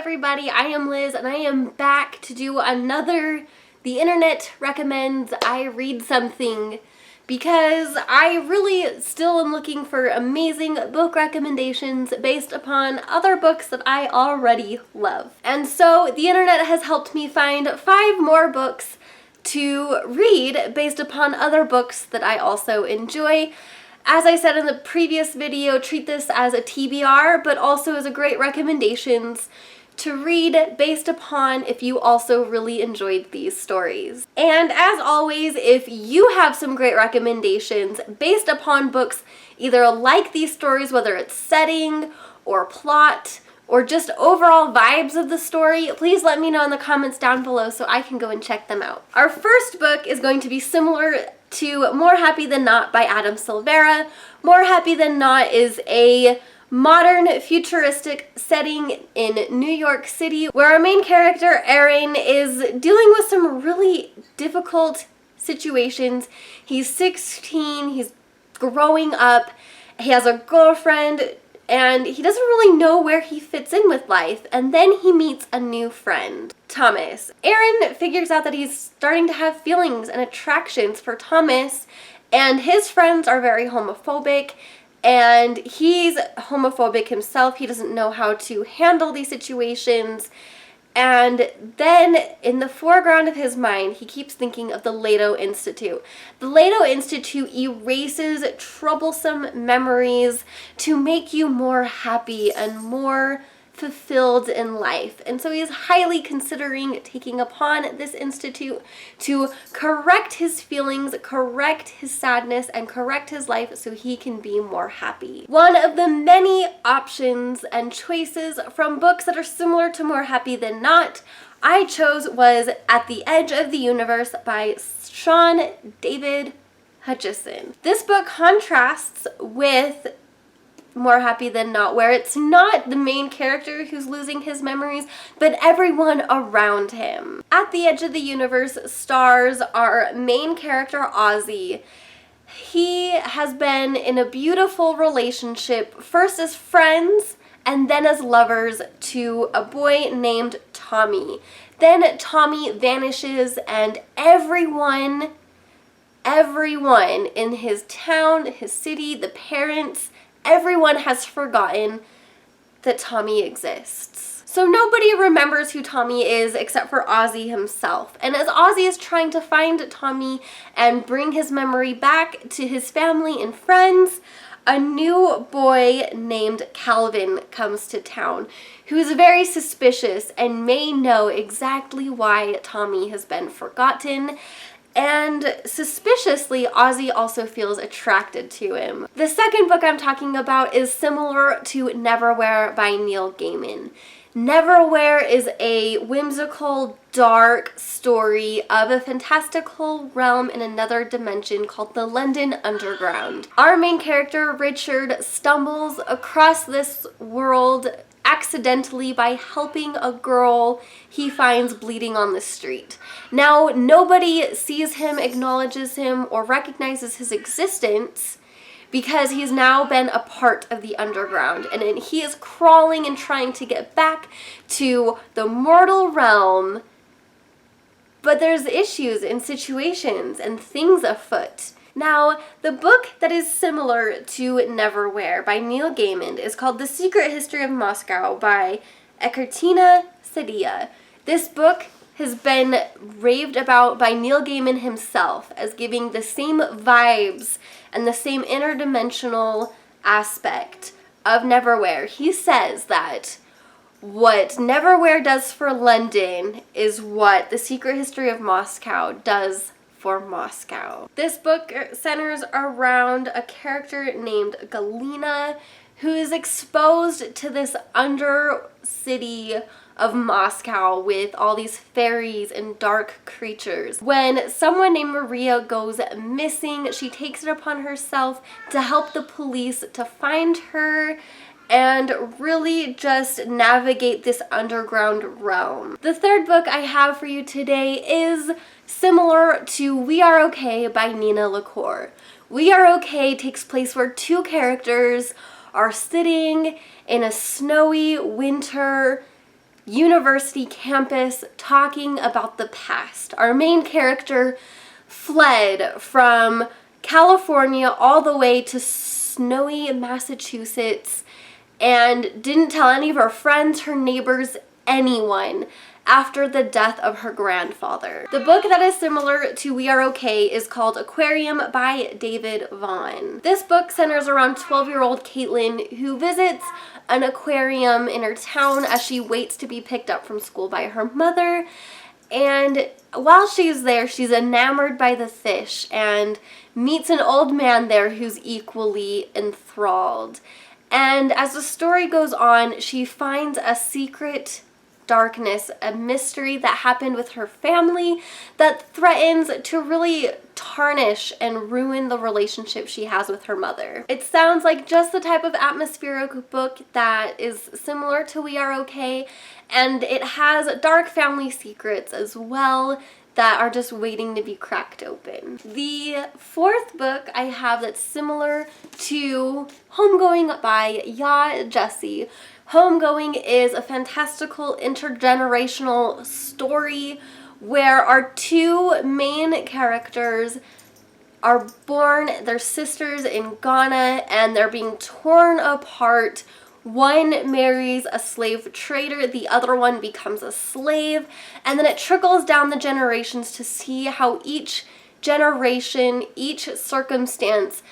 everybody, I am Liz and I am back to do another The Internet Recommends I Read Something because I really still am looking for amazing book recommendations based upon other books that I already love. And so the internet has helped me find 5 more books to read based upon other books that I also enjoy. As I said in the previous video, treat this as a TBR, but also as a great recommendations to read based upon if you also really enjoyed these stories. And as always, if you have some great recommendations based upon books either like these stories, whether it's setting or plot, or just overall vibes of the story, please let me know in the comments down below so I can go and check them out. Our first book is going to be similar to More Happy Than Not by Adam Silvera. More Happy Than Not is a modern futuristic setting in New York City where our main character, Aaron, is dealing with some really difficult situations. He's 16, he's growing up, he has a girlfriend, and he doesn't really know where he fits in with life, and then he meets a new friend, Thomas. Aaron figures out that he's starting to have feelings and attractions for Thomas, and his friends are very homophobic, and he's homophobic himself. He doesn't know how to handle these situations. And then in the foreground of his mind, he keeps thinking of the Leto Institute. The Leto Institute erases troublesome memories to make you more happy and more fulfilled in life. And so he is highly considering taking upon this institute to correct his feelings, correct his sadness, and correct his life so he can be more happy. One of the many options and choices from books that are similar to More Happy Than Not I chose was At the Edge of the Universe by Sean David Hutchison. This book contrasts with More Happy Than Not, where it's not the main character who's losing his memories, but everyone around him. At the Edge of the Universe stars our main character, Ozzy. He has been in a beautiful relationship, first as friends and then as lovers, to a boy named Tommy. Then Tommy vanishes and everyone in his town, his city, the parents, everyone has forgotten that Tommy exists. So nobody remembers who Tommy is except for Ozzy himself. And as Ozzy is trying to find Tommy and bring his memory back to his family and friends, a new boy named Calvin comes to town, who is very suspicious and may know exactly why Tommy has been forgotten. And suspiciously, Ozzy also feels attracted to him. The second book I'm talking about is similar to Neverwhere by Neil Gaiman. Neverwhere is a whimsical, dark story of a fantastical realm in another dimension called the London Underground. Our main character, Richard, stumbles across this world accidentally by helping a girl he finds bleeding on the street. Now, nobody sees him, acknowledges him, or recognizes his existence because he's now been a part of the underground, and he is crawling and trying to get back to the mortal realm, but there's issues and situations and things afoot. Now, the book that is similar to Neverwhere by Neil Gaiman is called The Secret History of Moscow by Ekaterina Sadia. This book has been raved about by Neil Gaiman himself as giving the same vibes and the same interdimensional aspect of Neverwhere. He says that what Neverwhere does for London is what The Secret History of Moscow does for Moscow. This book centers around a character named Galina who is exposed to this undercity of Moscow with all these fairies and dark creatures. When someone named Maria goes missing, she takes it upon herself to help the police to find her and really just navigate this underground realm. The third book I have for you today is similar to We Are Okay by Nina LaCour. We Are Okay takes place where 2 characters are sitting in a snowy winter university campus talking about the past. Our main character fled from California all the way to snowy Massachusetts and didn't tell any of her friends, her neighbors, anyone after the death of her grandfather. The book that is similar to We Are Okay is called Aquarium by David Vaughn. This book centers around 12-year-old Caitlin, who visits an aquarium in her town as she waits to be picked up from school by her mother. And while she's there, she's enamored by the fish and meets an old man there who's equally enthralled. And as the story goes on, she finds a secret darkness, a mystery that happened with her family that threatens to really tarnish and ruin the relationship she has with her mother. It sounds like just the type of atmospheric book that is similar to We Are Okay, and it has dark family secrets as well that are just waiting to be cracked open. The fourth book I have that's similar to Homegoing by Ya Jessie. Homegoing is a fantastical intergenerational story where our two main characters are born, they're sisters in Ghana, and they're being torn apart. One marries a slave trader, the other one becomes a slave, and then it trickles down the generations to see how each generation, each circumstance,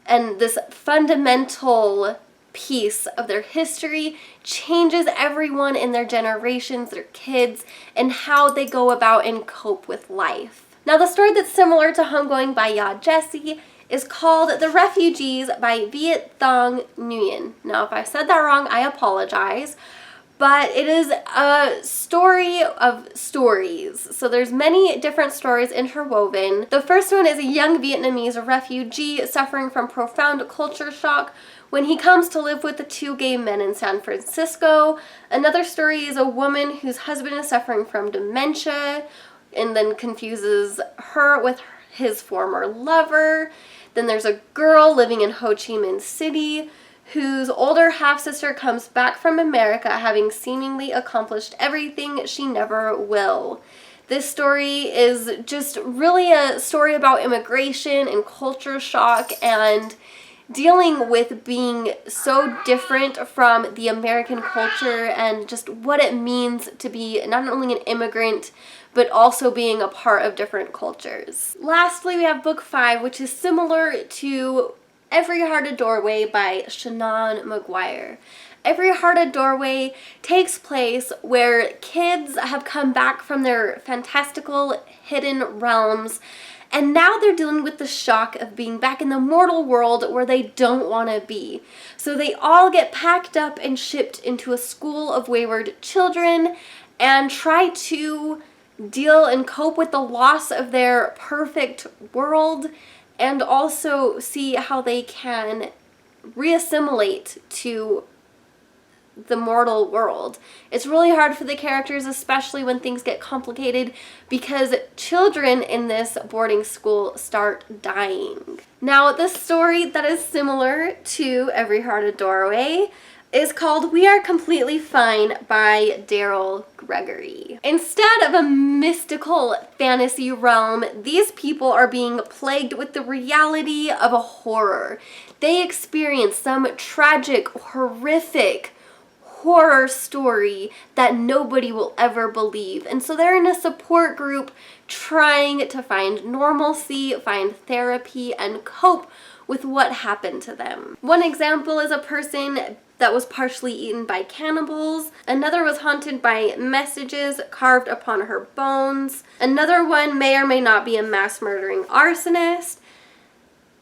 and this fundamental piece of their history changes everyone in their generations, their kids, and how they go about and cope with life. Now, the story that's similar to Homegoing by Ya Jessie is called The Refugees by Viet Thong Nguyen. Now, if I said that wrong, I apologize, but it is a story of stories. So there's many different stories interwoven. The first one is a young Vietnamese refugee suffering from profound culture shock when he comes to live with the two gay men in San Francisco. Another story is a woman whose husband is suffering from dementia and then confuses her with his former lover. Then there's a girl living in Ho Chi Minh City whose older half-sister comes back from America having seemingly accomplished everything she never will. This story is just really a story about immigration and culture shock and dealing with being so different from the American culture and just what it means to be not only an immigrant but also being a part of different cultures. Lastly, we have book 5, which is similar to Every Heart a Doorway by Shannon McGuire. Every Heart a Doorway takes place where kids have come back from their fantastical hidden realms, and now they're dealing with the shock of being back in the mortal world where they don't want to be. So they all get packed up and shipped into a school of wayward children and try to deal and cope with the loss of their perfect world and also see how they can reassimilate to the mortal world. It's really hard for the characters, especially when things get complicated, because children in this boarding school start dying. Now, the story that is similar to Every Heart a Doorway is called We Are Completely Fine by Daryl Gregory. Instead of a mystical fantasy realm, these people are being plagued with the reality of a horror. They experience some tragic, horrific horror story that nobody will ever believe. And so they're in a support group trying to find normalcy, find therapy, and cope with what happened to them. One example is a person that was partially eaten by cannibals. Another was haunted by messages carved upon her bones. Another one may or may not be a mass murdering arsonist.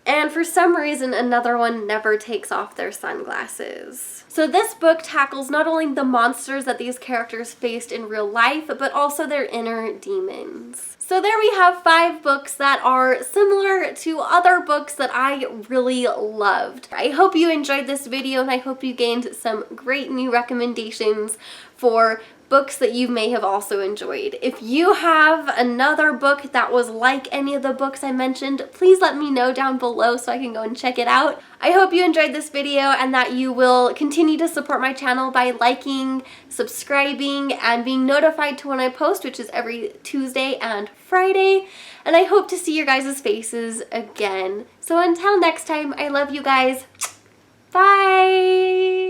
And for some reason, another one never takes off their sunglasses. So this book tackles not only the monsters that these characters faced in real life, but also their inner demons. So there we have 5 books that are similar to other books that I really loved. I hope you enjoyed this video and I hope you gained some great new recommendations for books that you may have also enjoyed. If you have another book that was like any of the books I mentioned, please let me know down below so I can go and check it out. I hope you enjoyed this video and that you will continue to support my channel by liking, subscribing, and being notified to when I post, which is every Tuesday and Friday. And I hope to see your guys' faces again. So until next time, I love you guys. Bye!